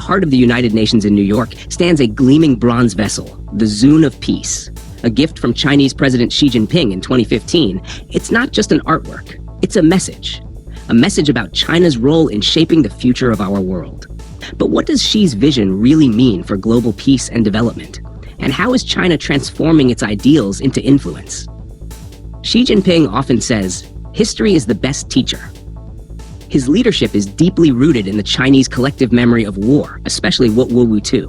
heart of the United Nations in New York stands a gleaming bronze vessel, the Zune of Peace. A gift from Chinese President Xi Jinping in 2015, it's not just an artwork, it's a message. A message about China's role in shaping the future of our world. But what does Xi's vision really mean for global peace and development? And how is China transforming its ideals into influence? Xi Jinping often says, "History is the best teacher." His leadership is deeply rooted in the Chinese collective memory of war, especially World War II.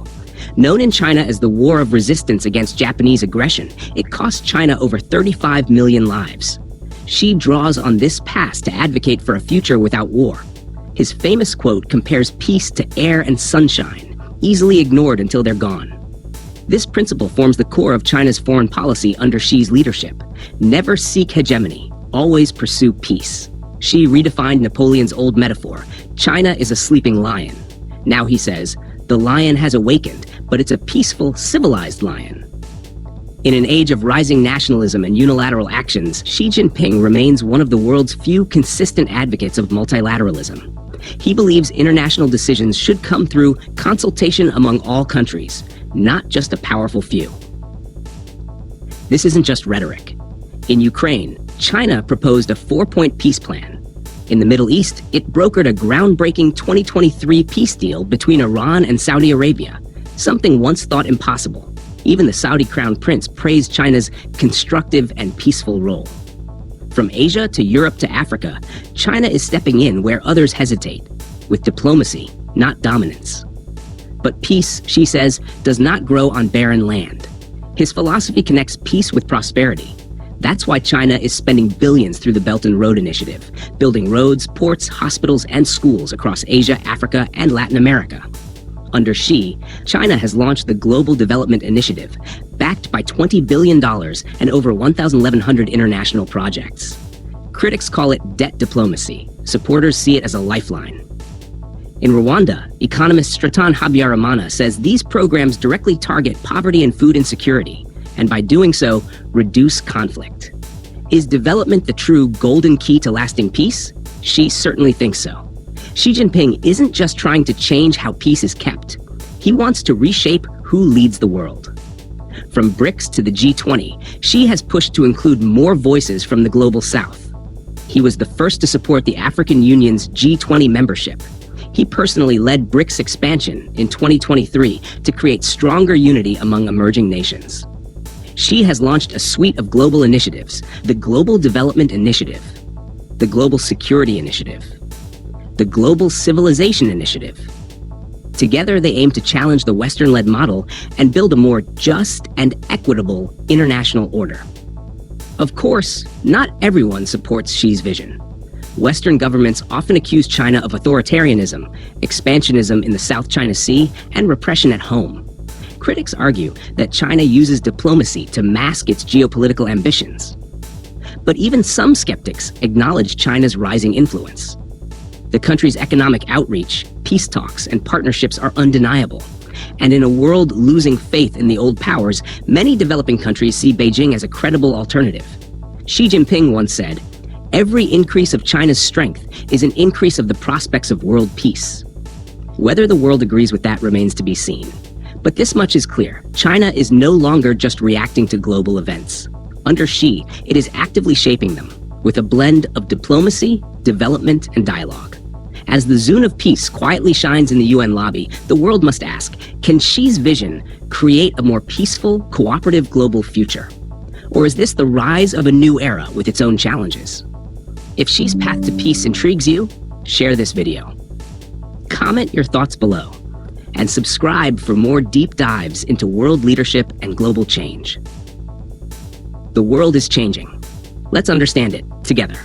Known in China as the War of Resistance against Japanese aggression, it cost China over 35 million lives. Xi draws on this past to advocate for a future without war. His famous quote compares peace to air and sunshine, easily ignored until they're gone. This principle forms the core of China's foreign policy under Xi's leadership. Never seek hegemony, always pursue peace. Xi redefined Napoleon's old metaphor, China is a sleeping lion. Now he says, the lion has awakened, but it's a peaceful, civilized lion. In an age of rising nationalism and unilateral actions, Xi Jinping remains one of the world's few consistent advocates of multilateralism. He believes international decisions should come through consultation among all countries, not just a powerful few. This isn't just rhetoric. In Ukraine, China proposed a 4-point peace plan. In the Middle East, it brokered a groundbreaking 2023 peace deal between Iran and Saudi Arabia, something once thought impossible. Even the Saudi crown prince praised China's constructive and peaceful role. From Asia to Europe to Africa, China is stepping in where others hesitate, with diplomacy, not dominance. But peace, Xi says, does not grow on barren land. His philosophy connects peace with prosperity. That's why China is spending billions through the Belt and Road Initiative, building roads, ports, hospitals, and schools across Asia, Africa, and Latin America. Under Xi, China has launched the Global Development Initiative, backed by $20 billion and over 1,100 international projects. Critics call it debt diplomacy. Supporters see it as a lifeline. In Rwanda, economist Stratan Habyarimana says these programs directly target poverty and food insecurity, and by doing so, reduce conflict. Is development the true golden key to lasting peace? Xi certainly thinks so. Xi Jinping isn't just trying to change how peace is kept. He wants to reshape who leads the world. From BRICS to the G20, Xi has pushed to include more voices from the global south. He was the first to support the African Union's G20 membership. He personally led BRICS expansion in 2023 to create stronger unity among emerging nations. Xi has launched a suite of global initiatives, the Global Development Initiative, the Global Security Initiative, the Global Civilization Initiative. Together, they aim to challenge the Western-led model and build a more just and equitable international order. Of course, not everyone supports Xi's vision. Western governments often accuse China of authoritarianism, expansionism in the South China Sea, and repression at home. Critics argue that China uses diplomacy to mask its geopolitical ambitions. But even some skeptics acknowledge China's rising influence. The country's economic outreach, peace talks, and partnerships are undeniable. And in a world losing faith in the old powers, many developing countries see Beijing as a credible alternative. Xi Jinping once said, "Every increase of China's strength is an increase of the prospects of world peace." Whether the world agrees with that remains to be seen. But this much is clear. China is no longer just reacting to global events. Under Xi, it is actively shaping them, with a blend of diplomacy, development, and dialogue. As the Zune of Peace quietly shines in the UN lobby, the world must ask, can Xi's vision create a more peaceful, cooperative global future? Or is this the rise of a new era with its own challenges? If Xi's path to peace intrigues you, share this video. Comment your thoughts below, and subscribe for more deep dives into world leadership and global change. The world is changing. Let's understand it together.